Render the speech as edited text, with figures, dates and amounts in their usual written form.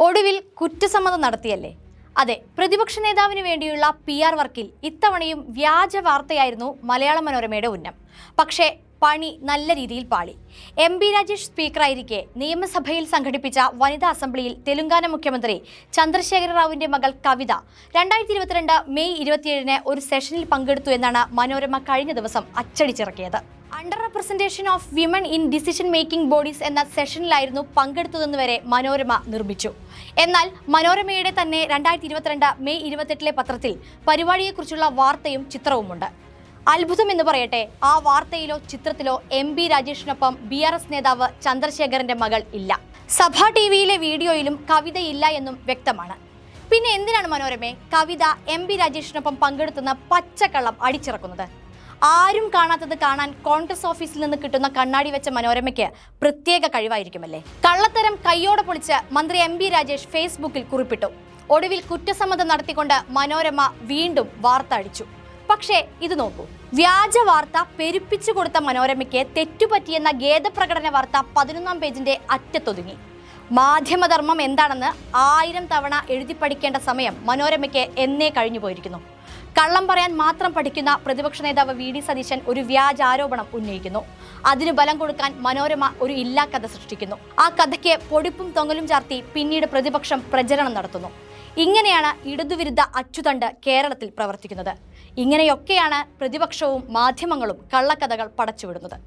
ഒടുവിൽ കുറ്റസമ്മതം നടത്തിയല്ലേ? അതെ, പ്രതിപക്ഷ നേതാവിന് വേണ്ടിയുള്ള PR വർക്കിൽ ഇത്തവണയും വ്യാജ വാർത്തയായിരുന്നു മലയാള മനോരമയുടെ ഉന്നം. പക്ഷേ പണി നല്ല രീതിയിൽ പാളി. MB രാജേഷ് സ്പീക്കറായിരിക്കെ നിയമസഭയിൽ സംഘടിപ്പിച്ച വനിതാ അസംബ്ലിയിൽ തെലുങ്കാന മുഖ്യമന്ത്രി ചന്ദ്രശേഖര റാവുവിന്റെ മകൾ കവിത 2022 മെയ് 27 ഒരു സെഷനിൽ പങ്കെടുത്തു എന്നാണ് മനോരമ കഴിഞ്ഞ ദിവസം അച്ചടിച്ചിറക്കിയത്. Under representation of women in decision making bodies എന്ന സെഷനിലായിരുന്നു പങ്കെടുത്തതെന്ന് വരെ മനോരമ നിർമ്മിച്ചു. എന്നാൽ മനോരമയുടെ തന്നെ 2022 മെയ് 28 പത്രത്തിൽ പരിപാടിയെക്കുറിച്ചുള്ള വാർത്തയും ചിത്രവുമുണ്ട്. അത്ഭുതം എന്ന് പറയട്ടെ, ആ വാർത്തയിലോ ചിത്രത്തിലോ MB രാജേഷിനൊപ്പം BRS നേതാവ് ചന്ദ്രശേഖരന്റെ മകൾ ഇല്ല. സഭാ TVയിലെ വീഡിയോയിലും കവിതയില്ല എന്നും വ്യക്തമാണ്. പിന്നെ എന്തിനാണ് മനോരമ കവിത MB രാജേഷിനൊപ്പം പങ്കെടുത്തുന്ന പച്ചക്കള്ളം അടിച്ചിറക്കുന്നത്? ആരും കാണാത്തത് കാണാൻ കോൺഗ്രസ് ഓഫീസിൽ നിന്ന് കിട്ടുന്ന കണ്ണാടി വെച്ച മനോരമയ്ക്ക് പ്രത്യേക കഴിവായിരിക്കുമല്ലേ? കള്ളത്തരം കയ്യോടെ പൊളിച്ച് മന്ത്രി MB രാജേഷ് ഫേസ്ബുക്കിൽ കുറിപ്പിട്ടു. ഒടുവിൽ കുറ്റസമ്മതം നടത്തിക്കൊണ്ട് മനോരമ വീണ്ടും വാർത്ത അടിച്ചു. പക്ഷേ ഇത് നോക്കൂ, വ്യാജ വാർത്ത പെരുപ്പിച്ചു കൊടുത്ത മനോരമയ്ക്ക് തെറ്റുപറ്റിയെന്ന ഖേദപ്രകടന വാർത്ത 11-ാം പേജിന്റെ അറ്റത്തൊതുങ്ങി. മാധ്യമധർമ്മം എന്താണെന്ന് 1000 തവണ എഴുതി പഠിക്കേണ്ട സമയം മനോരമയ്ക്ക് എന്നേ കഴിഞ്ഞു പോയിരിക്കുന്നു. കള്ളം പറയാൻ മാത്രം പഠിക്കുന്ന പ്രതിപക്ഷ നേതാവ് VD സതീശൻ ഒരു വ്യാജ ആരോപണം ഉന്നയിക്കുന്നു. അതിന് ബലം കൊടുക്കാൻ മനോരമ ഒരു ഇല്ലാ കഥ സൃഷ്ടിക്കുന്നു. ആ കഥയ്ക്ക് പൊടിപ്പും തൊങ്ങലും ചാർത്തി പിന്നീട് പ്രതിപക്ഷം പ്രചരണം നടത്തുന്നു. ഇങ്ങനെയാണ് ഇടതുവിരുദ്ധ അച്ചുതണ്ട് കേരളത്തിൽ പ്രവർത്തിക്കുന്നത്. ഇങ്ങനെയൊക്കെയാണ് പ്രതിപക്ഷവും മാധ്യമങ്ങളും കള്ളക്കഥകൾ പടച്ചുവിടുന്നത്.